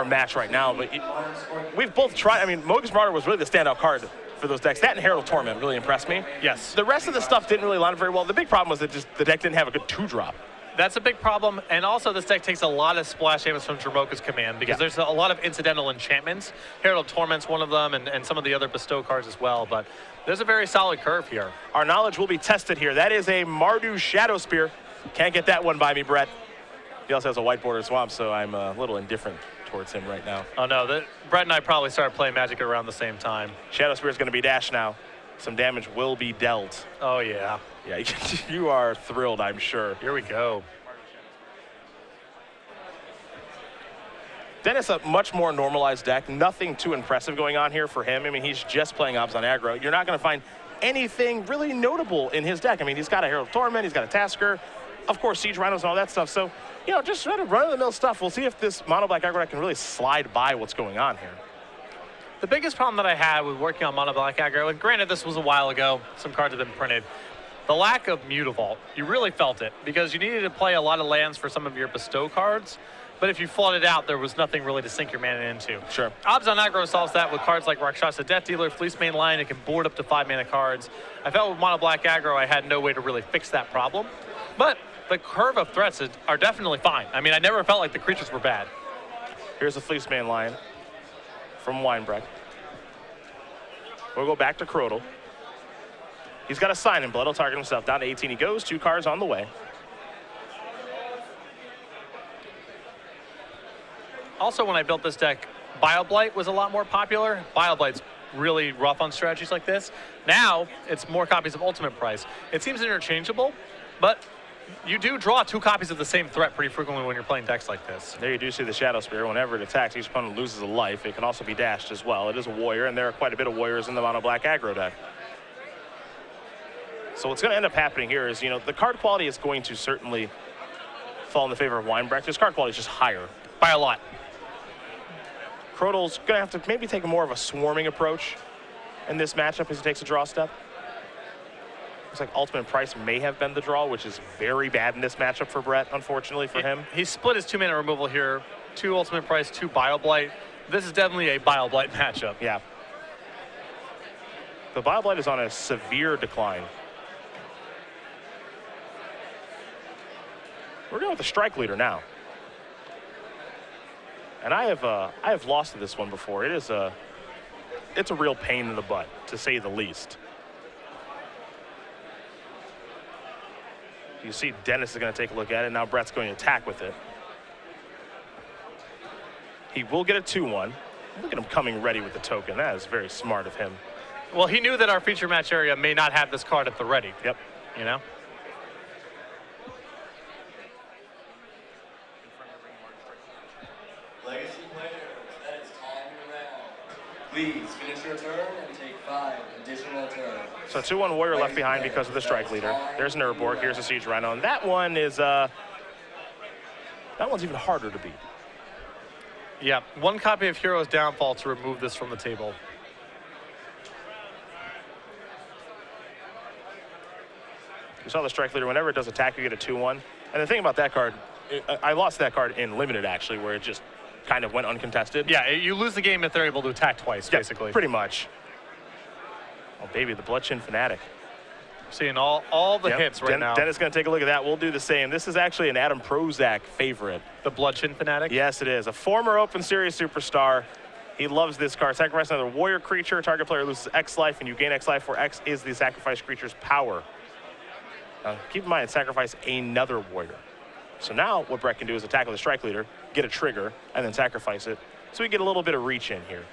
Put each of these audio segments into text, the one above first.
our match right now. But we've both tried. I mean, Mogus Martyr was really the standout card for those decks. That and Herald of Torment really impressed me. Yes. The rest of the stuff didn't really line up very well. The big problem was that just the deck didn't have a good 2-drop. That's a big problem, and also this deck takes a lot of splash damage from Dromoka's command because there's a lot of incidental enchantments. Herald of Torment's one of them, and some of the other bestow cards as well, but there's a very solid curve here. Our knowledge will be tested here. That is a Mardu Shadow Spear. Can't get that one by me, Brett. He also has a White Border Swamp, so I'm a little indifferent towards him right now. Oh no, Brett and I probably started playing Magic around the same time. Shadow Spear is going to be dashed now. Some damage will be dealt. Oh yeah. Yeah, you are thrilled, I'm sure. Here we go. Dennis, a much more normalized deck. Nothing too impressive going on here for him. I mean, he's just playing Obs on aggro. You're not going to find anything really notable in his deck. I mean, he's got a Herald of Torment, he's got a Tasker, of course, Siege Rhinos and all that stuff. So, you know, just sort of run-of-the-mill stuff. We'll see if this mono black aggro deck can really slide by what's going on here. The biggest problem that I had with working on mono black aggro, and granted this was a while ago, some cards have been printed, the lack of Mutavault. You really felt it because you needed to play a lot of lands for some of your bestow cards. But if you flooded out, there was nothing really to sink your mana into. Sure. Obs on aggro solves that with cards like Rakshasa Death Dealer, Fleece Main Line. It can board up to 5 mana cards. I felt with mono black aggro, I had no way to really fix that problem. But the curve of threats are definitely fine. I mean, I never felt like the creatures were bad. Here's a Fleece Main Line from Weinbrecht. We'll go back to Krodel. He's got a Sign in Blood. He'll target himself down to 18. He goes 2 cards on the way. Also, when I built this deck, Bioblight was a lot more popular. Bioblight's really rough on strategies like this. Now, it's more copies of Ultimate Price. It seems interchangeable, but you do draw 2 copies of the same threat pretty frequently when you're playing decks like this. There you do see the Shadow Spear. Whenever it attacks, each opponent loses a life. It can also be dashed as well. It is a warrior, and there are quite a bit of warriors in the mono black aggro deck. So what's going to end up happening here is, you know, the card quality is going to certainly fall in the favor of Weinbrecht. His card quality is just higher. By a lot. Krodel's going to have to maybe take more of a swarming approach in this matchup as he takes a draw step. Looks like Ultimate Price may have been the draw, which is very bad in this matchup for Brett, unfortunately for him. He split his 2 mana removal here. 2 Ultimate Price, 2 Bioblight. This is definitely a Bioblight matchup. Yeah. The Bioblight is on a severe decline. We're going with the Strike Leader now. And I have lost to this one before. It's a real pain in the butt, to say the least. You see Dennis is going to take a look at it. Now Brett's going to attack with it. He will get a 2-1. Look at him coming ready with the token. That is very smart of him. Well, he knew that our feature match area may not have this card at the ready. Yep. You know? Please finish your turn and take 5 additional turns. So 2-1 warrior left behind because of the Strike Leader. There's an Urborg. Here's a Siege Rhino. And that one is, that one's even harder to beat. Yeah, 1 copy of Hero's Downfall to remove this from the table. You saw the Strike Leader. Whenever it does attack, you get a 2-1. And the thing about that card, I lost that card in Limited, actually, where it just kind of went uncontested. Yeah, you lose the game if they're able to attack twice, basically. Pretty much. Oh, baby, the Bloodshin Fanatic. Seeing all the hits right now. Dennis going to take a look at that. We'll do the same. This is actually an Adam Prozac favorite. The Bloodshin Fanatic? Yes, it is. A former Open Series superstar. He loves this card. Sacrifice another warrior creature. Target player loses X life, and you gain X life, where X is the sacrificed creature's power. Now, keep in mind, sacrifice another warrior. So now what Brett can do is attack with a Strike Leader, get a trigger, and then sacrifice it. So we get a little bit of reach in here.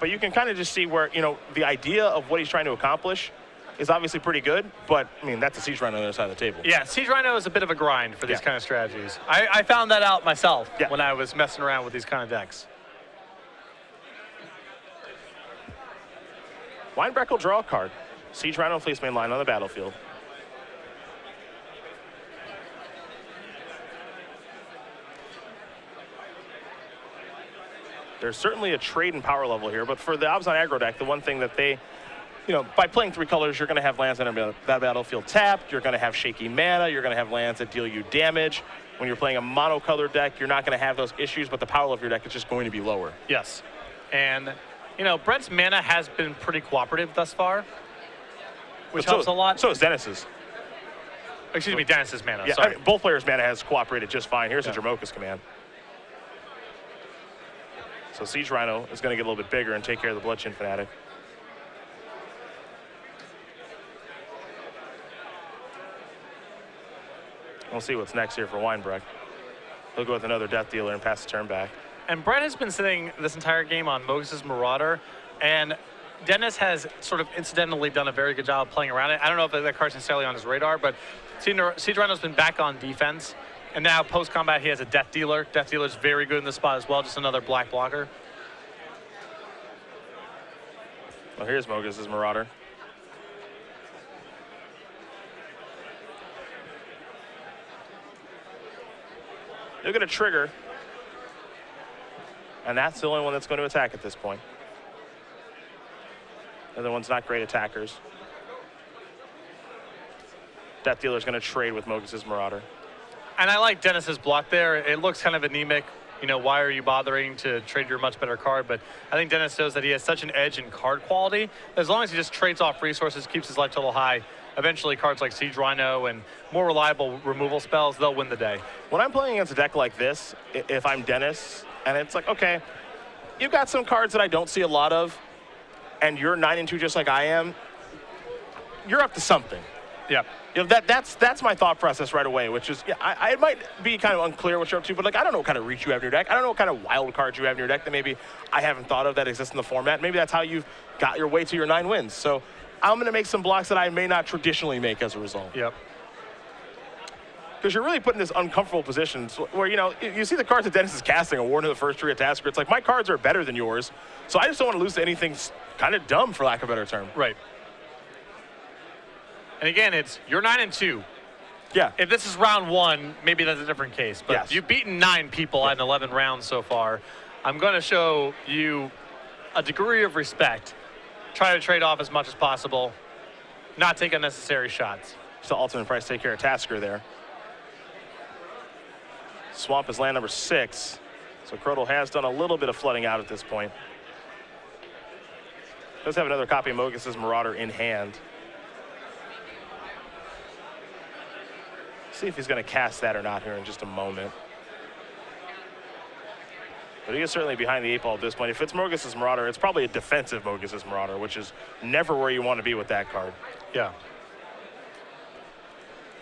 But you can kind of just see where, you know, the idea of what he's trying to accomplish is obviously pretty good, but, I mean, that's a Siege Rhino on the other side of the table. Yeah, Siege Rhino is a bit of a grind for these kind of strategies. I found that out myself when I was messing around with these kind of decks. Weinbrecht will draw a card. Siege Rhino and Fleece Main Line on the battlefield. There's certainly a trade in power level here, but for the Obs on aggro deck, the one thing that they you know, by playing 3 colors, you're going to have lands that are that battlefield tapped. You're going to have shaky mana. You're going to have lands that deal you damage. When you're playing a monocolored deck, you're not going to have those issues, but the power of your deck is just going to be lower. Yes. And, you know, Brett's mana has been pretty cooperative thus far, which helps a lot. So is Dennis's. Excuse me, Dennis's mana. Yeah, Sorry. I mean, both players' mana has cooperated just fine. Here's a Jamoka's command. So Siege Rhino is going to get a little bit bigger and take care of the Bloodchin Fanatic. We'll see what's next here for Weinbrecht. He'll go with another Death Dealer and pass the turn back. And Brett has been sitting this entire game on Mogis' Marauder, and Dennis has sort of incidentally done a very good job of playing around it. I don't know if that card's necessarily on his radar, but Siege Rhino's been back on defense, and now post-combat he has a Death Dealer. Death Dealer's very good in this spot as well, just another black blocker. Well, here's Mogis' Marauder. You'll get a trigger, and that's the only one that's going to attack at this point. The other one's not great attackers. Death Dealer's going to trade with Mogis' Marauder. And I like Dennis's block there. It looks kind of anemic. You know, why are you bothering to trade your much better card? But I think Dennis knows that he has such an edge in card quality. As long as he just trades off resources, keeps his life total high, eventually cards like Siege Rhino and more reliable removal spells, they'll win the day. When I'm playing against a deck like this, if I'm Dennis, and it's like, okay, you've got some cards that I don't see a lot of, and you're 9-2 just like I am, you're up to something. Yeah. You know, that's my thought process right away, which is, yeah, I might be kind of unclear what you're up to, but like, I don't know what kind of reach you have in your deck. I don't know what kind of wild cards you have in your deck that maybe I haven't thought of that exist in the format. Maybe that's how you've got your way to your 9 wins. So I'm going to make some blocks that I may not traditionally make as a result. Yep. Because you're really put in this uncomfortable position where, you know, you see the cards that Dennis is casting, a Warden of the First Tree, a Tasker. It's like, my cards are better than yours, so I just don't want to lose to anything kind of dumb, for lack of a better term. Right. And again, you're 9-2. Yeah. If this is round 1, maybe that's a different case. But yes. You've beaten 9 people in 11 rounds so far. I'm going to show you a degree of respect. Try to trade off as much as possible. Not take unnecessary shots. So ultimate price, take care of Tasker there. Swamp is land number 6. So Krodel has done a little bit of flooding out at this point. Does have another copy of Mogis' Marauder in hand. See if he's going to cast that or not here in just a moment. But he is certainly behind the 8 ball at this point. If it's Mogis' Marauder, it's probably a defensive Mogis' Marauder, which is never where you want to be with that card. Yeah.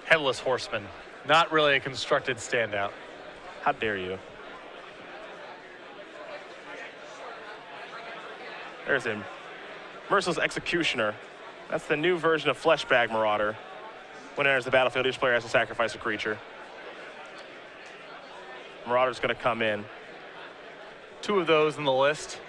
Headless Horseman. Not really a constructed standout. How dare you? There's a Merciless Executioner. That's the new version of Fleshbag Marauder. When it enters the battlefield, each player has to sacrifice a creature. Marauder's going to come in. 2 of those in the list.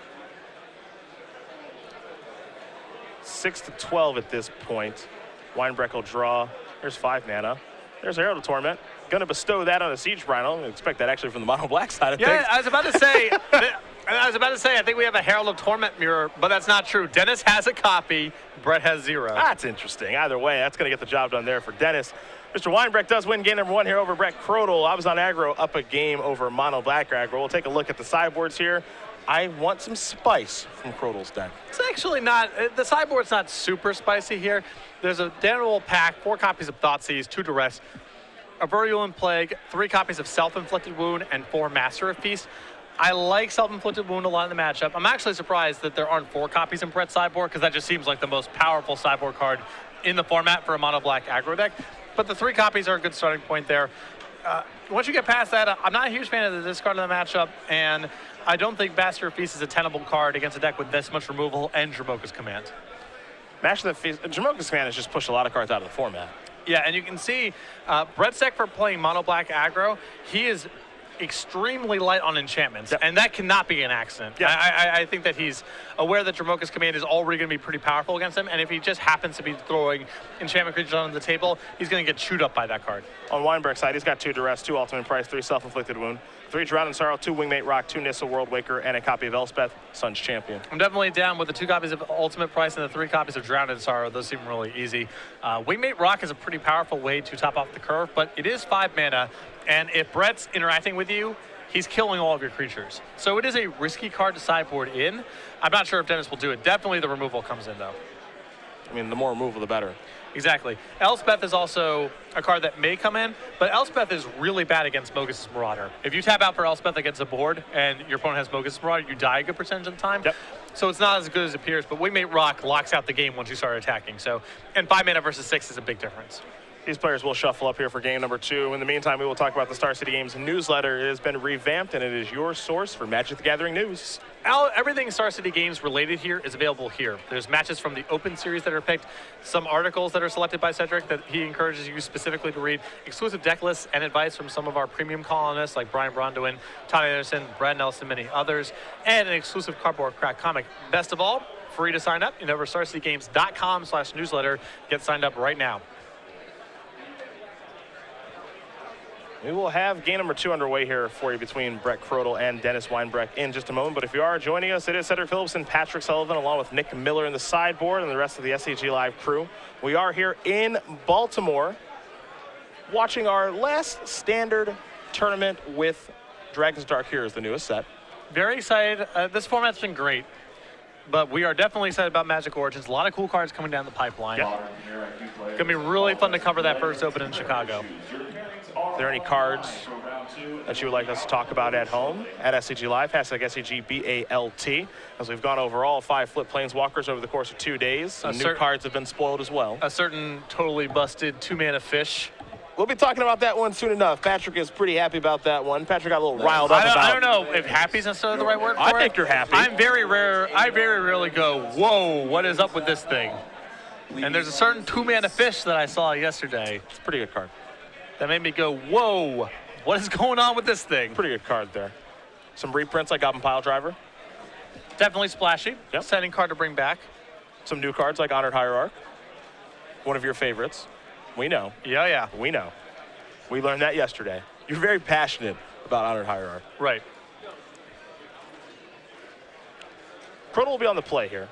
6-12 at this point. Weinbrecht will draw. There's 5 mana. There's Herald of Torment. Going to bestow that on a Siege Rhino. I expect that actually from the mono black side of things. Yeah, I was about to say. I think we have a Herald of Torment mirror, but that's not true. Dennis has a copy. Brett has 0. That's interesting. Either way, that's going to get the job done there for Dennis. Mr. Weinbrecht does win game number 1 here over Brett Krodel. I was on aggro, up a game over mono black aggro. We'll take a look at the sideboards here. I want some spice from Krodel's deck. It's actually not, the sideboard's not super spicy here. There's a Damnable Pack, 4 copies of Thoughtseize, 2 Duress, a Virulent Plague, 3 copies of Self-Inflicted Wound, and 4 Master of Feast. I like Self-Inflicted Wound a lot in the matchup. I'm actually surprised that there aren't 4 copies in Brett's sideboard, because that just seems like the most powerful sideboard card in the format for a mono black aggro deck. But the 3 copies are a good starting point there. Once you get past that, I'm not a huge fan of the discard in the matchup, and I don't think Master of Feast is a tenable card against a deck with this much removal and Jamoka's Command. Master of the Feast, Jamoka's Command has just pushed a lot of cards out of the format. Yeah, and you can see Brett's deck for playing mono black aggro, he is extremely light on enchantments, and that cannot be an accident. Yep. I think that he's aware that Jamoka's Command is already going to be pretty powerful against him, and if he just happens to be throwing enchantment creatures on the table, he's going to get chewed up by that card. On Weinbrecht's side, he's got 2 Duress, 2 Ultimate Price, 3 Self-Inflicted Wound, 3 Drown in Sorrow, 2 Wingmate Rock, 2 Nissa World Waker, and a copy of Elspeth, Sun's Champion. I'm definitely down with the 2 copies of Ultimate Price and the 3 copies of Drowned in Sorrow. Those seem really easy. Wingmate Rock is a pretty powerful way to top off the curve, but it is 5 mana, and if Brett's interacting with you, he's killing all of your creatures. So it is a risky card to sideboard in. I'm not sure if Dennis will do it. Definitely the removal comes in, though. I mean, the more removal, the better. Exactly. Elspeth is also a card that may come in, but Elspeth is really bad against Mogis' Marauder. If you tap out for Elspeth against a board and your opponent has Mogis' Marauder, you die a good percentage of the time. Yep. So it's not as good as it appears, but Wingmate Rock locks out the game once you start attacking. So, and 5 mana versus 6 is a big difference. These players will shuffle up here for game number 2. In the meantime, we will talk about the Star City Games newsletter. It has been revamped, and it is your source for Magic the Gathering news. Everything Star City Games related here is available here. There's matches from the Open Series that are picked, some articles that are selected by Cedric that he encourages you specifically to read, exclusive deck lists and advice from some of our premium columnists like Brian Brondoin, Todd Anderson, Brad Nelson, many others, and an exclusive cardboard crack comic. Best of all, free to sign up. You know, over starcitygames.com/newsletter. Get signed up right now. We will have game number 2 underway here for you between Brett Krodel and Dennis Weinbrecht in just a moment. But if you are joining us, it is Cedric Phillips and Patrick Sullivan, along with Nick Miller in the sideboard and the rest of the SCG Live crew. We are here in Baltimore watching our last standard tournament with Dragon's Dark Heroes, the newest set. Very excited. This format's been great, but we are definitely excited about Magic Origins. A lot of cool cards coming down the pipeline. Yep. It's going to be really fun to cover that first Open in Chicago. Are there any cards that you would like us to talk about at home at SCG Live? Hashtag SCGBALT. As we've gone over all 5 Flip Planeswalkers over the course of 2 days. Some new cards have been spoiled as well. A certain totally busted 2-mana fish. We'll be talking about that one soon enough. Patrick is pretty happy about that one. Patrick got a little riled up about it. I don't know if happy is necessarily the right word for it. I think you're happy. I very rarely go, whoa, what is up with this thing? And there's a certain 2-mana fish that I saw yesterday. It's a pretty good card. That made me go, whoa, what is going on with this thing? Pretty good card there. Some reprints like Goblin Pile Driver. Definitely splashy. Yep. Exciting card to bring back. Some new cards like Honored Hierarch. One of your favorites. We know. Yeah. We know. We learned that yesterday. You're very passionate about Honored Hierarch. Right. Krodel will be on the play here,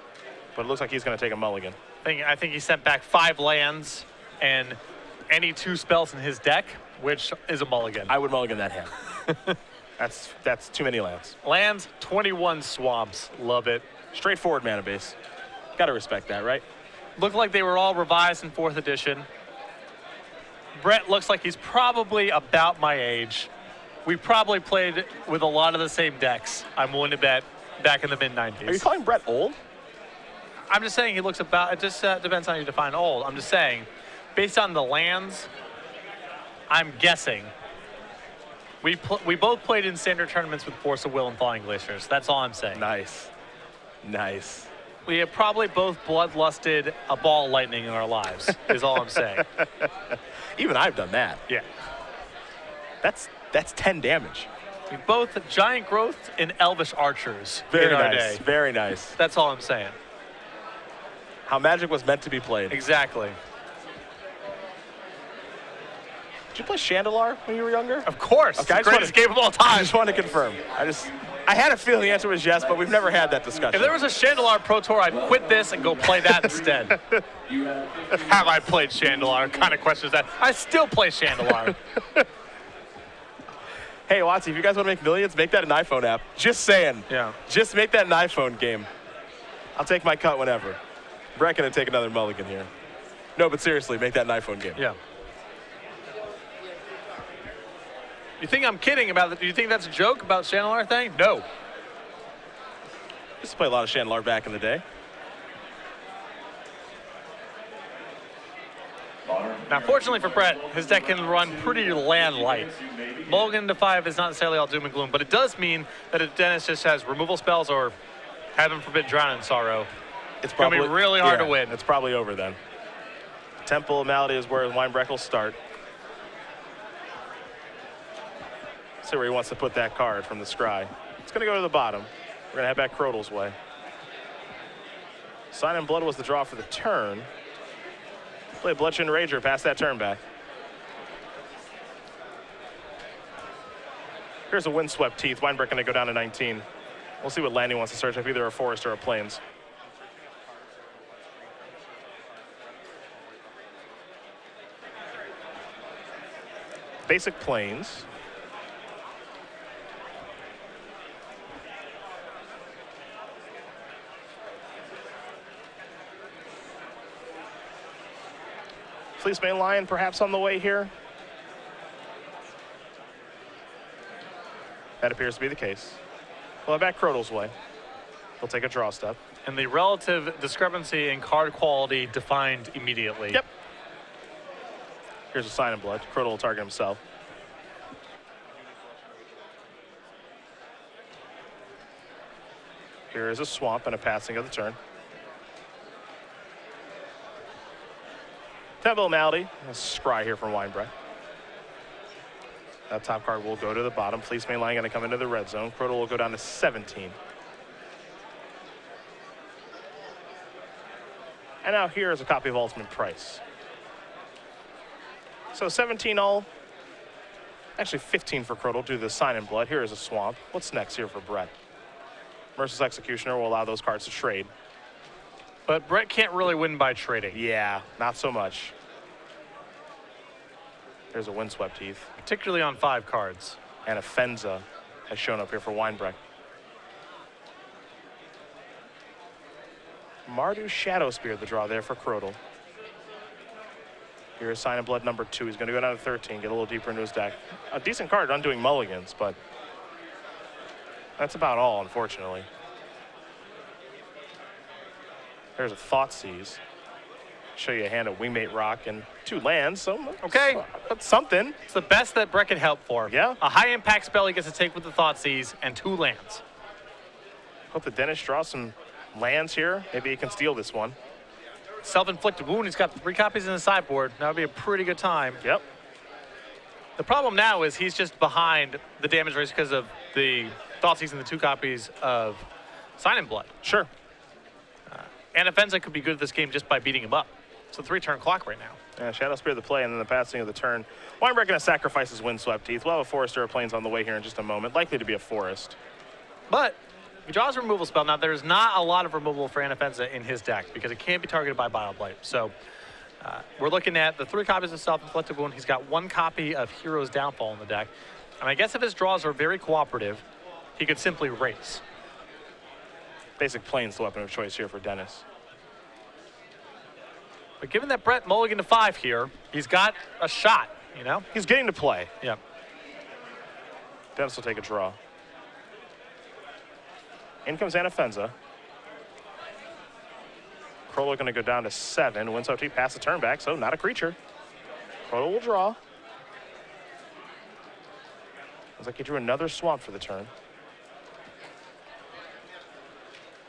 but it looks like he's going to take a mulligan. I think he sent back 5 lands and any 2 spells in his deck, which is a mulligan. I would mulligan that hand. That's too many lands. Lands, 21 swamps. Love it. Straightforward mana base. Got to respect that, right? Looked like they were all revised in 4th edition. Brett looks like he's probably about my age. We probably played with a lot of the same decks, I'm willing to bet, back in the mid-90s. Are you calling Brett old? I'm just saying he looks about, it just depends on how you define old. I'm just saying, based on the lands, I'm guessing. We both played in standard tournaments with Force of Will and Thawing Glaciers. That's all I'm saying. Nice. We have probably both bloodlusted a ball of lightning in our lives, is all I'm saying. Even I've done that. Yeah. That's 10 damage. We both giant growth in Elvish Archers Very in our nice. day. Very nice. That's all I'm saying. How Magic was meant to be played. Exactly. Did you play Chandelar when you were younger? Of course. Okay, It's the greatest game of all time. I just wanted to confirm. I had a feeling the answer was yes, but we've never had that discussion. If there was a Chandelar Pro Tour, I'd quit this and go play that instead. Have I played Chandelar? Kind of questions that. I still play Chandelar. Hey, Watsy, if you guys want to make millions, make that an iPhone app. Just saying. Yeah. Just make that an iPhone game. I'll take my cut whenever. Brett gonna take another mulligan here. No, but seriously, make that an iPhone game. Yeah. You think I'm kidding about it? Do you think that's a joke about Chandelar thing? No. Used to play a lot of Chandelar back in the day. Now, fortunately for Brett, his deck can run pretty land light. Mulligan to 5 is not necessarily all doom and gloom, but it does mean that if Dennis just has removal spells or, heaven forbid, Drown in Sorrow, it's going to be really hard to win. It's probably over then. Temple of Malady is where Weinbrecht will start. See where he wants to put that card from the scry. It's going to go to the bottom. We're going to head back Krodel's way. Sign in Blood was the draw for the turn. Play Bloodshot Rager, pass that turn back. Here's a Windswept Teeth. Weinbrecht going to go down to 19. We'll see what land he wants to search up, either a forest or a plains. Basic plains. Fleecemane Lion perhaps on the way here. That appears to be the case. Well, back Krodel's way. He'll take a draw step. And the relative discrepancy in card quality defined immediately. Yep. Here's a Sign in Blood. Krodel will target himself. Here is a Swamp and a passing of the turn. Temple Malady. A Scry here from Weinbrecht. That top card will go to the bottom. Fleecemane Lion going to come into the red zone. Krodel will go down to 17. And now here is a copy of Ultimate Price. So 17 all. Actually 15 for Krodel due to the Sign in Blood. Here is a Swamp. What's next here for Brett? Merciless Executioner will allow those cards to trade. But Brett can't really win by trading. Yeah, not so much. There's a Windswept Teeth. Particularly on 5 cards. And a Fenza has shown up here for Weinbrecht. Mardu Shadow Spear, the draw there for Krodel. Here's Sign in Blood number 2. He's going to go down to 13, get a little deeper into his deck. A decent card, undoing mulligans, but that's about all, unfortunately. There's a Thoughtseize. Show you a hand of Wingmate Rock and 2 lands, so okay, that's something. It's the best that Brett can help for. Yeah. A high impact spell he gets to take with the Thoughtseize and 2 lands. Hope that Dennis draws some lands here. Maybe he can steal this one. Self-inflicted wound. He's got 3 copies in the sideboard. That would be a pretty good time. Yep. The problem now is he's just behind the damage race because of the Thoughtseize and the 2 copies of Sign in Blood. Sure. And Fenza could be good at this game just by beating him up. It's a 3-turn clock right now. Yeah, Shadow Spear the play and then the passing of the turn. Weinbrecht going to sacrifice his Windswept Teeth. We'll have a forest or a plains on the way here in just a moment. Likely to be a forest. But he draws a removal spell. Now, there's not a lot of removal for Anafenza in his deck because it can't be targeted by Bile-Blight. So we're looking at the 3 copies of Self-Inflicted Wound. He's got 1 copy of Hero's Downfall in the deck. And I guess if his draws are very cooperative, he could simply race. Basic plains the weapon of choice here for Dennis. But given that Brett mulligan to 5 here, he's got a shot, you know? He's getting to play. Yeah. Dennis will take a draw. In comes Anafenza. Krodel going to go down to 7. Windswept Teeth pass the turn back, so not a creature. Krodel will draw. Looks like he drew another Swamp for the turn.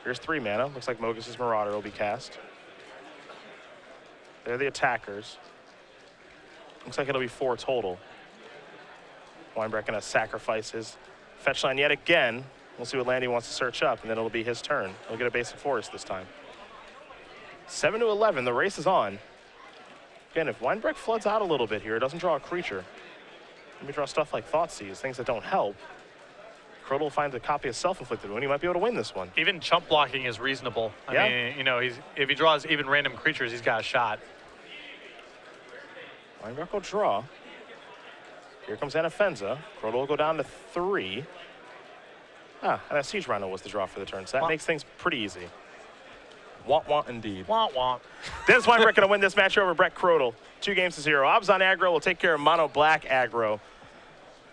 Here's 3 mana. Looks like Mogis' Marauder will be cast. They're the attackers. Looks like it'll be 4 total. Weinbrecht going to sacrifice his fetch line yet again. We'll see what land he wants to search up, and then it'll be his turn. He'll get a basic forest this time. 7 to 11, the race is on. Again, if Weinbrecht floods out a little bit here, doesn't draw a creature. Maybe draw stuff like Thoughtseize, things that don't help. Krodel will find a copy of Self-Inflicted Wound. He might be able to win this one. Even chump blocking is reasonable. I mean, you know, if he draws even random creatures, he's got a shot. Weinbrecht will draw. Here comes Anafenza. Krodel will go down to 3. And a Siege Rhino was the draw for the turn. So that makes things pretty easy. Want indeed. Want. Dennis Weinbrecht going to win this match over Brett Krodel. 2 games to 0. Abzan aggro will take care of mono black aggro.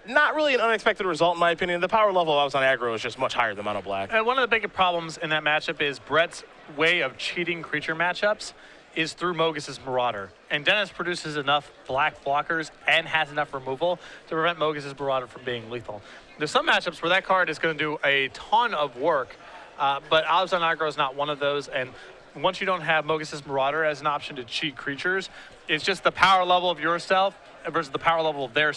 Not really an unexpected result, in my opinion. The power level of Abzan aggro is just much higher than mono black. And one of the big problems in that matchup is Brett's way of cheating creature matchups is through Mogis' Marauder. And Dennis produces enough black blockers and has enough removal to prevent Mogis' Marauder from being lethal. There's some matchups where that card is going to do a ton of work, but Abzan aggro is not one of those. And once you don't have Mogis' Marauder as an option to cheat creatures, it's just the power level of your stuff versus the power level of their